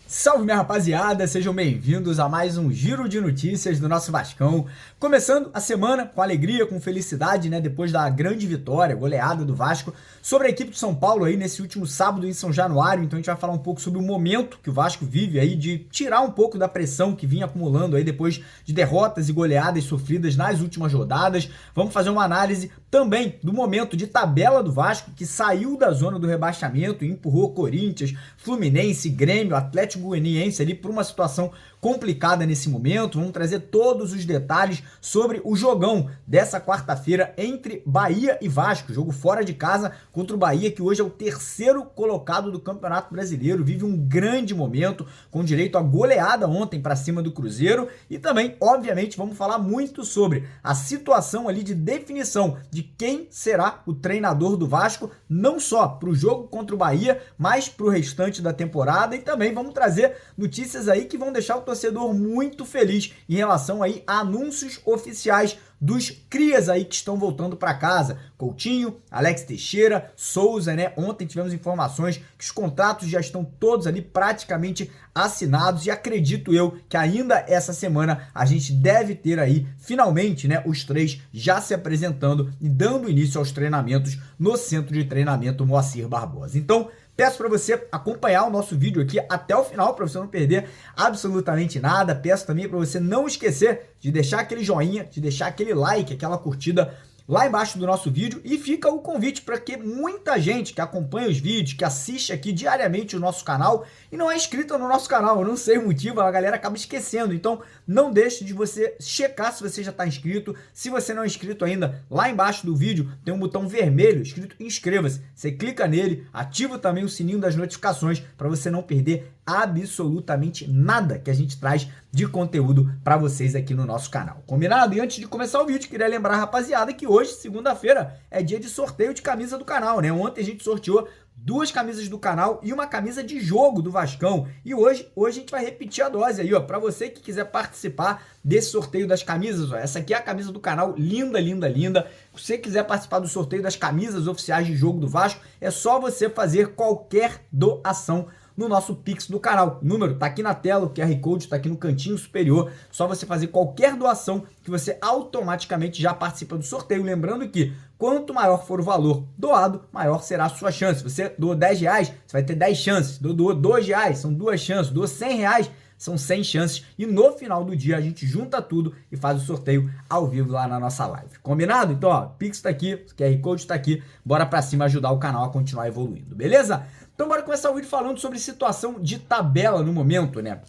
Salve, minha rapaziada, sejam bem-vindos a mais um giro de notícias do nosso Vascão. Começando a semana com alegria, com felicidade, né? Depois da grande vitória, goleada do Vasco sobre a equipe de São Paulo aí nesse último sábado em São Januário. Então a gente vai falar um pouco sobre o momento que o Vasco vive aí de tirar um pouco da pressão que vinha acumulando aí depois de derrotas e goleadas sofridas nas últimas rodadas. Vamos fazer uma análise também do momento de tabela do Vasco, que saiu da zona do rebaixamento e empurrou Corinthians, Fluminense, Grêmio, Atlético Goianiense ali por uma situação complicada nesse momento. Vamos trazer todos os detalhes sobre o jogão dessa quarta-feira entre Bahia e Vasco, jogo fora de casa contra o Bahia, que hoje é o terceiro colocado do Campeonato Brasileiro, vive um grande momento, com direito a goleada ontem para cima do Cruzeiro. E também, obviamente, vamos falar muito sobre a situação ali de definição de quem será o treinador do Vasco, não só para o jogo contra o Bahia, mas para o restante da temporada. E também vamos trazer notícias aí que vão deixar o torcedor muito feliz em relação aí a anúncios oficiais dos crias aí que estão voltando para casa. Coutinho, Alex Teixeira, Souza, né? Ontem tivemos informações que os contratos já estão todos ali praticamente assinados e acredito eu que ainda essa semana a gente deve ter aí finalmente, né, os três já se apresentando e dando início aos treinamentos no Centro de Treinamento Moacir Barbosa. Então, peço para você acompanhar o nosso vídeo aqui até o final, para você não perder absolutamente nada. Peço também para você não esquecer de deixar aquele joinha, de deixar aquele like, aquela curtida lá embaixo do nosso vídeo, e fica o convite para que muita gente que acompanha os vídeos, que assiste aqui diariamente o nosso canal e não é inscrita no nosso canal, eu não sei o motivo, a galera acaba esquecendo. Então não deixe de você checar se você já está inscrito. Se você não é inscrito ainda, lá embaixo do vídeo tem um botão vermelho escrito inscreva-se, você clica nele, ativa também o sininho das notificações para você não perder absolutamente nada que a gente traz de conteúdo para vocês aqui no nosso canal. Combinado? E antes de começar o vídeo, queria lembrar, rapaziada, que hoje, segunda-feira, é dia de sorteio de camisa do canal, né? Ontem a gente sorteou 2 camisas do canal e uma camisa de jogo do Vascão. E hoje a gente vai repetir a dose aí, ó, para você que quiser participar desse sorteio das camisas, ó. Essa aqui é a camisa do canal, linda, linda, linda. Se você quiser participar do sorteio das camisas oficiais de jogo do Vasco, é só você fazer qualquer doação no nosso Pix do canal. O número tá aqui na tela, o QR Code tá aqui no cantinho superior. Só você fazer qualquer doação que você automaticamente já participa do sorteio. Lembrando que quanto maior for o valor doado, maior será a sua chance. Se você doou R$10, você vai ter 10 chances. Doou R$2, são 2 chances. Doou R$100, são 100 chances. E no final do dia a gente junta tudo e faz o sorteio ao vivo lá na nossa live. Combinado? Então, ó, Pix tá aqui, o QR Code tá aqui. Bora pra cima ajudar o canal a continuar evoluindo, beleza? Então bora começar o vídeo falando sobre situação de tabela no momento, né?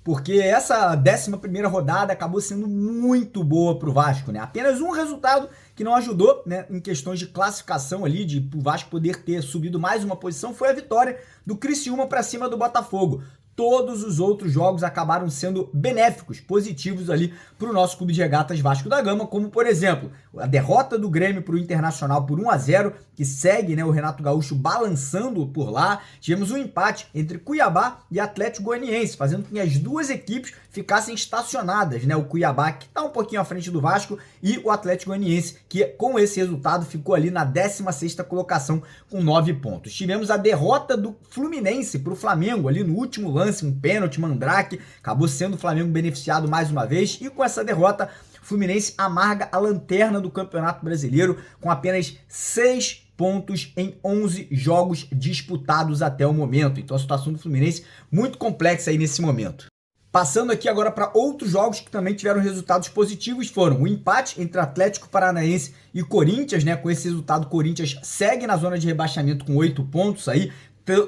Porque essa 11ª rodada acabou sendo muito boa pro Vasco, né? Apenas um resultado que não ajudou, né, em questões de classificação ali, de o Vasco poder ter subido mais uma posição, foi a vitória do Criciúma para cima do Botafogo. Todos os outros jogos acabaram sendo benéficos, positivos ali para o nosso Clube de Regatas Vasco da Gama, como, por exemplo, a derrota do Grêmio para o Internacional por 1-0, que segue, né, o Renato Gaúcho balançando por lá. Tivemos um empate entre Cuiabá e Atlético Goianiense, fazendo com que as duas equipes ficassem estacionadas, né? O Cuiabá, que está um pouquinho à frente do Vasco, e o Atlético Goianiense, que com esse resultado ficou ali na 16ª colocação com 9 pontos. Tivemos a derrota do Fluminense para o Flamengo ali no último lance, um pênalti, Mandrake, acabou sendo o Flamengo beneficiado mais uma vez, e com essa derrota o Fluminense amarga a lanterna do Campeonato Brasileiro com apenas 6 pontos em 11 jogos disputados até o momento. Então a situação do Fluminense muito complexa aí nesse momento. Passando aqui agora para outros jogos que também tiveram resultados positivos, foram o empate entre Atlético Paranaense e Corinthians, né? Com esse resultado, o Corinthians segue na zona de rebaixamento com 8 pontos aí,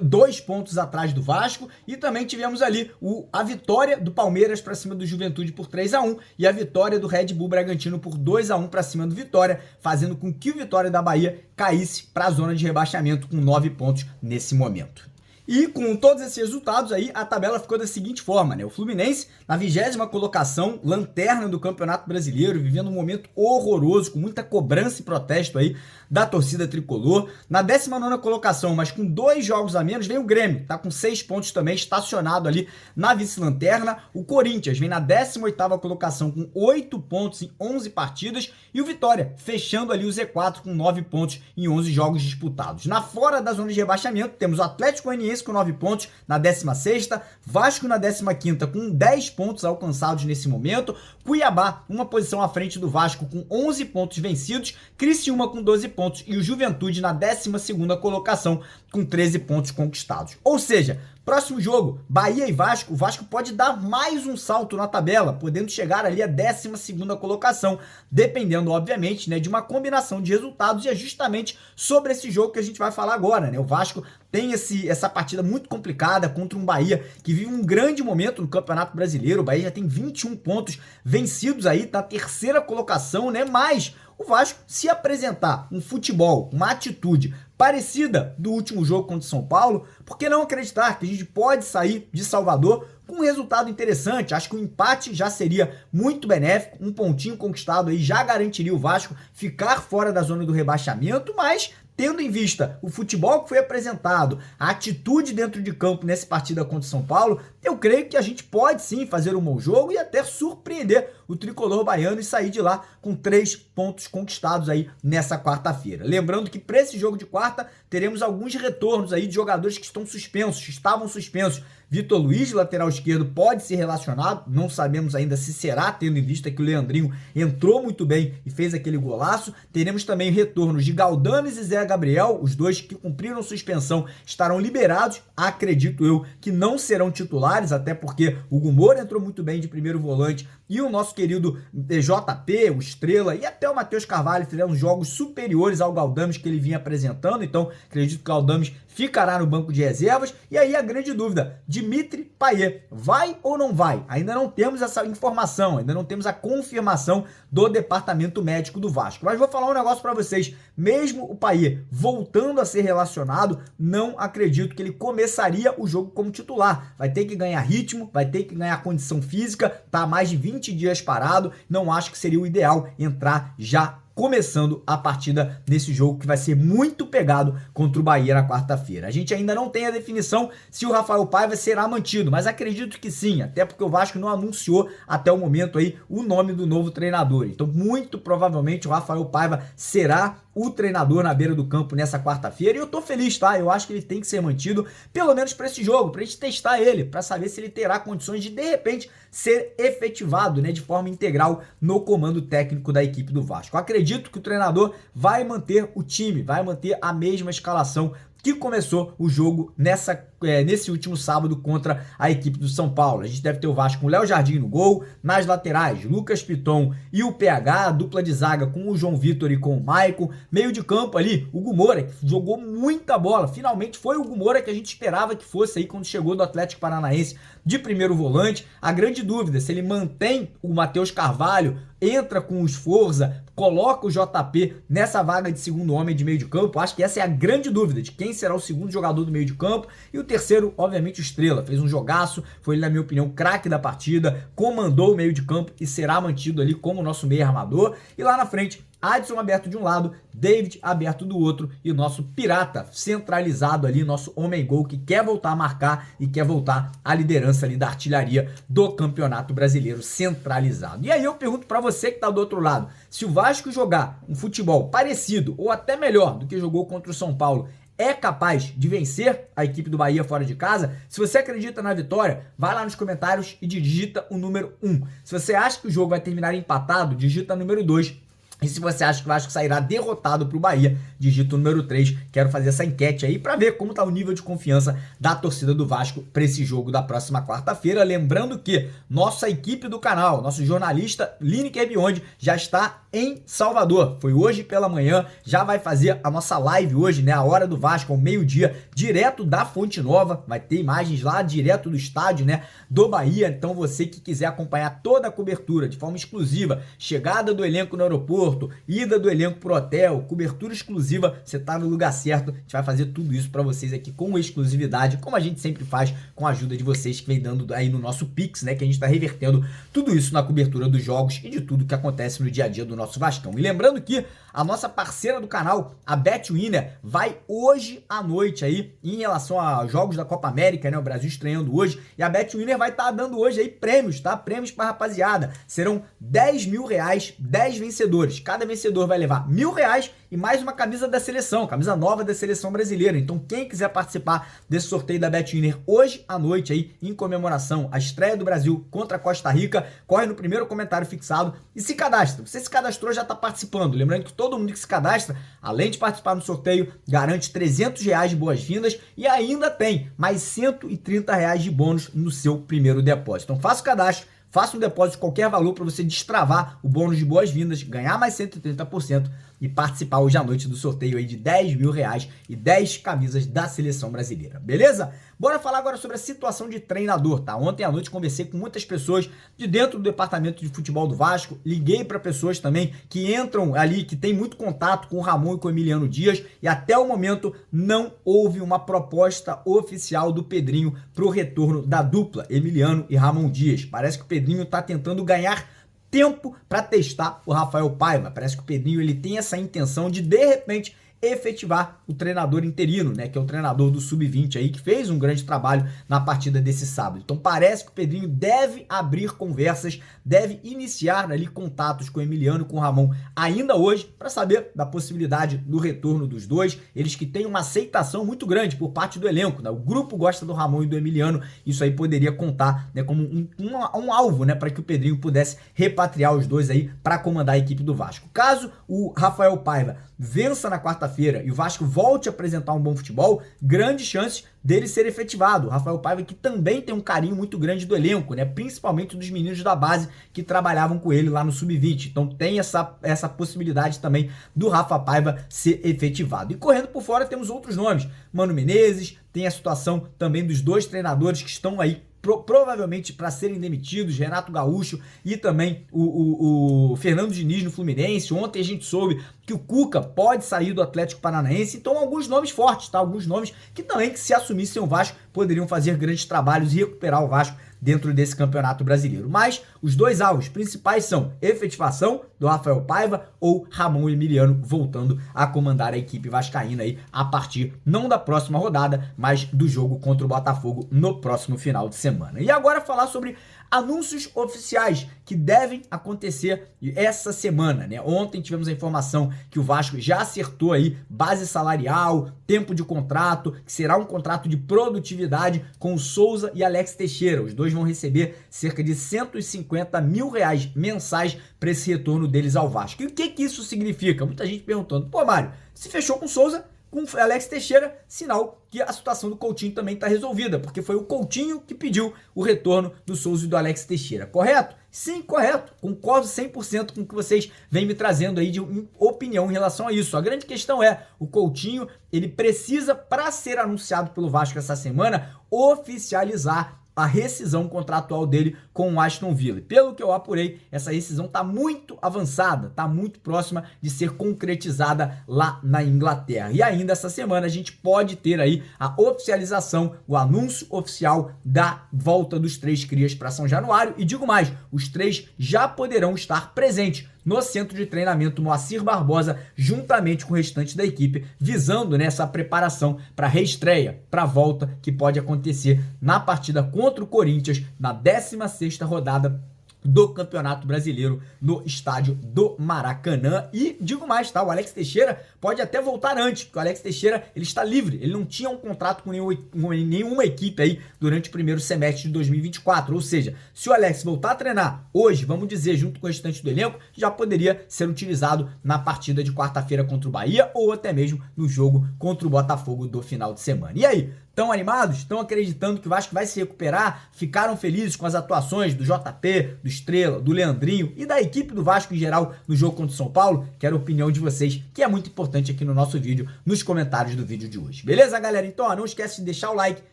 2 pontos atrás do Vasco, e também tivemos ali a vitória do Palmeiras para cima do Juventude por 3-1 e a vitória do Red Bull Bragantino por 2-1 para cima do Vitória, fazendo com que o Vitória da Bahia caísse para a zona de rebaixamento com 9 pontos nesse momento. E com todos esses resultados aí, a tabela ficou da seguinte forma, né? O Fluminense na 20ª colocação, lanterna do Campeonato Brasileiro, vivendo um momento horroroso, com muita cobrança e protesto aí da torcida tricolor. Na 19ª colocação, mas com 2 jogos a menos, vem o Grêmio, tá com 6 pontos também, estacionado ali na vice-lanterna. O Corinthians vem na 18ª colocação com 8 pontos em 11 partidas e o Vitória fechando ali o Z4 com 9 pontos em 11 jogos disputados. Na fora da zona de rebaixamento, temos o Atlético Goianiense com 9 pontos na 16ª, Vasco na 15ª com 10 pontos alcançados nesse momento, Cuiabá uma posição à frente do Vasco com 11 pontos vencidos, Criciúma com 12 pontos e o Juventude na 12ª colocação com 13 pontos conquistados. Ou seja, próximo jogo, Bahia e Vasco, o Vasco pode dar mais um salto na tabela, podendo chegar ali à 12ª colocação, dependendo, obviamente, né, de uma combinação de resultados, e é justamente sobre esse jogo que a gente vai falar agora, né? O Vasco tem essa partida muito complicada contra um Bahia que vive um grande momento no Campeonato Brasileiro. O Bahia já tem 21 pontos vencidos aí, tá na 3ª colocação, né? Mas o Vasco, se apresentar um futebol, uma atitude parecida do último jogo contra o São Paulo, por que não acreditar que a gente pode sair de Salvador com um resultado interessante? Acho que o empate já seria muito benéfico, um pontinho conquistado aí já garantiria o Vasco ficar fora da zona do rebaixamento, mas tendo em vista o futebol que foi apresentado, a atitude dentro de campo nessa partida contra o São Paulo, eu creio que a gente pode sim fazer um bom jogo e até surpreender o tricolor baiano e sair de lá com 3 pontos conquistados aí nessa quarta-feira. Lembrando que para esse jogo de quarta teremos alguns retornos aí de jogadores que estão suspensos, estavam suspensos. Vitor Luiz, lateral esquerdo, pode ser relacionado, não sabemos ainda se será, tendo em vista que o Leandrinho entrou muito bem e fez aquele golaço. Teremos também retornos de Galdames e Zé Gabriel, os dois que cumpriram suspensão estarão liberados, acredito eu que não serão titulares, até porque o Hugo Moura entrou muito bem de primeiro volante e o nosso querido JP, o Estrela e até o Matheus Carvalho fizeram jogos superiores ao Galdames que ele vinha apresentando, então acredito que o Galdames ficará no banco de reservas. E aí a grande dúvida, Dimitri Payet, vai ou não vai? Ainda não temos essa informação, ainda não temos a confirmação do departamento médico do Vasco. Mas vou falar um negócio para vocês, mesmo o Payet voltando a ser relacionado, não acredito que ele começaria o jogo como titular. Vai ter que ganhar ritmo, vai ter que ganhar condição física, tá há mais de 20 dias parado, não acho que seria o ideal entrar já começando a partida nesse jogo que vai ser muito pegado contra o Bahia na quarta-feira. A gente ainda não tem a definição se o Rafael Paiva será mantido, mas acredito que sim, até porque o Vasco não anunciou até o momento aí o nome do novo treinador. Então, muito provavelmente o Rafael Paiva será o treinador na beira do campo nessa quarta-feira, e eu tô feliz, tá? Eu acho que ele tem que ser mantido, pelo menos para esse jogo, pra gente testar ele, para saber se ele terá condições de repente, ser efetivado, né, de forma integral no comando técnico da equipe do Vasco. Eu acredito que o treinador vai manter o time, vai manter a mesma escalação que começou o jogo nesse último sábado contra a equipe do São Paulo. A gente deve ter o Vasco com o Léo Jardim no gol, nas laterais, Lucas Piton e o PH, dupla de zaga com o João Vitor e com o Maicon, meio de campo ali, o Hugo Moura, que jogou muita bola, finalmente foi o Hugo Moura que a gente esperava que fosse aí quando chegou do Atlético Paranaense de primeiro volante. A grande dúvida é se ele mantém o Matheus Carvalho, entra com o Sforza, coloca o JP nessa vaga de segundo homem de meio de campo. Acho que essa é a grande dúvida de quem será o segundo jogador do meio de campo. E o terceiro, obviamente, o Estrela. Fez um jogaço, foi, na minha opinião, craque da partida, comandou o meio de campo e será mantido ali como nosso meio armador. E lá na frente, Adson aberto de um lado, David aberto do outro e o nosso pirata centralizado ali, nosso homem-gol que quer voltar a marcar e quer voltar à liderança ali da artilharia do Campeonato Brasileiro centralizado. E aí eu pergunto para você que tá do outro lado, se o Vasco jogar um futebol parecido ou até melhor do que jogou contra o São Paulo, é capaz de vencer a equipe do Bahia fora de casa? Se você acredita na vitória, vai lá nos comentários e digita o número 1. Se você acha que o jogo vai terminar empatado, digita o número 2. E se você acha que o Vasco sairá derrotado para o Bahia, digita o número 3. Quero fazer essa enquete aí para ver como está o nível de confiança da torcida do Vasco para esse jogo da próxima quarta-feira. Lembrando que nossa equipe do canal, nosso jornalista Lineker Beyond, já está em Salvador. Foi hoje pela manhã, já vai fazer a nossa live hoje, né? A hora do Vasco, ao meio-dia, direto da Fonte Nova. Vai ter imagens lá direto do estádio, né? Do Bahia. Então você que quiser acompanhar toda a cobertura de forma exclusiva, chegada do elenco no aeroporto, conforto, ida do elenco pro hotel, cobertura exclusiva, você tá no lugar certo. A gente vai fazer tudo isso para vocês aqui com exclusividade, como a gente sempre faz, com a ajuda de vocês que vem dando aí no nosso Pix, né? Que a gente tá revertendo tudo isso na cobertura dos jogos e de tudo que acontece no dia a dia do nosso Vascão. E lembrando que a nossa parceira do canal, a BetWinner, vai hoje à noite aí, em relação a jogos da Copa América, né? O Brasil estreando hoje, e a BetWinner vai estar dando hoje aí prêmios, tá? Prêmios pra rapaziada. Serão 10 mil reais, 10 vencedores. Cada vencedor vai levar R$1.000 e mais uma camisa da seleção, camisa nova da seleção brasileira. Então quem quiser participar desse sorteio da BetWinner hoje à noite aí, em comemoração à estreia do Brasil contra a Costa Rica, corre no primeiro comentário fixado e se cadastra. Você se cadastrou, já tá participando. Lembrando que todo mundo que se cadastra, além de participar do sorteio, garante R$300 de boas-vindas e ainda tem mais R$130 de bônus no seu primeiro depósito. Então faça o cadastro, faça um depósito de qualquer valor para você destravar o bônus de boas-vindas, ganhar mais 130% e participar hoje à noite do sorteio aí de R$10.000 e 10 camisas da seleção brasileira, beleza? Bora falar agora sobre a situação de treinador, tá? Ontem à noite conversei com muitas pessoas de dentro do departamento de futebol do Vasco, liguei para pessoas também que entram ali, que tem muito contato com o Ramon e com o Emiliano Dias, e até o momento não houve uma proposta oficial do Pedrinho para o retorno da dupla Emiliano e Ramon Dias. Parece que o Pedrinho tá tentando ganhar tempo para testar o Rafael Paiva. Parece que o Pedrinho ele tem essa intenção de repente efetivar o treinador interino, né, que é o treinador do Sub-20 aí, que fez um grande trabalho na partida desse sábado. Então parece que o Pedrinho deve abrir conversas, deve iniciar ali contatos com o Emiliano e com o Ramon ainda hoje, para saber da possibilidade do retorno dos dois, eles que têm uma aceitação muito grande por parte do elenco, né? O grupo gosta do Ramon e do Emiliano, isso aí poderia contar, né, como um alvo, né, para que o Pedrinho pudesse repatriar os dois aí para comandar a equipe do Vasco. Caso o Rafael Paiva vença na quarta-feira e o Vasco volte a apresentar um bom futebol, grandes chances dele ser efetivado. O Rafael Paiva que também tem um carinho muito grande do elenco, né? Principalmente dos meninos da base que trabalhavam com ele lá no Sub-20. Então tem essa possibilidade também do Rafa Paiva ser efetivado. E correndo por fora temos outros nomes. Mano Menezes, tem a situação também dos dois treinadores que estão aí provavelmente para serem demitidos, Renato Gaúcho e também o Fernando Diniz no Fluminense. Ontem a gente soube que o Cuca pode sair do Atlético Paranaense, então alguns nomes fortes, tá? Alguns nomes que também, que se assumissem o Vasco, poderiam fazer grandes trabalhos e recuperar o Vasco dentro desse campeonato brasileiro. Mas os dois alvos principais são efetivação do Rafael Paiva ou Ramon Emiliano voltando a comandar a equipe vascaína aí a partir não da próxima rodada, mas do jogo contra o Botafogo no próximo final de semana. E agora falar sobre anúncios oficiais que devem acontecer essa semana, né? Ontem tivemos a informação que o Vasco já acertou aí base salarial, tempo de contrato, que será um contrato de produtividade com o Souza e Alex Teixeira. Os dois vão receber cerca de R$150 mil mensais para esse retorno deles ao Vasco. E o que isso significa? Muita gente perguntando, pô, Mário, se fechou com o Souza, com o Alex Teixeira, sinal que a situação do Coutinho também está resolvida, porque foi o Coutinho que pediu o retorno do Souza e do Alex Teixeira, correto? Sim, correto, concordo 100% com o que vocês vêm me trazendo aí de opinião em relação a isso. A grande questão é, o Coutinho, ele precisa, para ser anunciado pelo Vasco essa semana, oficializar a rescisão contratual dele com o Aston Villa. Pelo que eu apurei, essa rescisão está muito avançada, está muito próxima de ser concretizada lá na Inglaterra. E ainda essa semana a gente pode ter aí a oficialização, o anúncio oficial da volta dos três crias para São Januário. E digo mais, os três já poderão estar presentes no centro de treinamento Moacir Barbosa, juntamente com o restante da equipe, visando nessa preparação para a reestreia, para a volta que pode acontecer na partida contra o Corinthians, na 16ª rodada do Campeonato Brasileiro no estádio do Maracanã. E digo mais, tá? O Alex Teixeira pode até voltar antes, porque o Alex Teixeira ele está livre, ele não tinha um contrato com nenhuma equipe aí durante o primeiro semestre de 2024, ou seja, se o Alex voltar a treinar hoje, vamos dizer, junto com o restante do elenco, já poderia ser utilizado na partida de quarta-feira contra o Bahia ou até mesmo no jogo contra o Botafogo do final de semana. E aí, Estão animados? Estão acreditando que o Vasco vai se recuperar? Ficaram felizes com as atuações do JP, do Estrela, do Leandrinho e da equipe do Vasco em geral no jogo contra o São Paulo? Quero a opinião de vocês, que é muito importante aqui no nosso vídeo, nos comentários do vídeo de hoje. Beleza, galera? Então, ó, não esquece de deixar o like,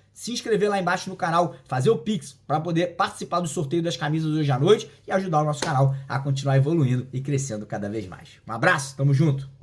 se inscrever lá embaixo no canal, fazer o Pix para poder participar do sorteio das camisas hoje à noite e ajudar o nosso canal a continuar evoluindo e crescendo cada vez mais. Um abraço, tamo junto!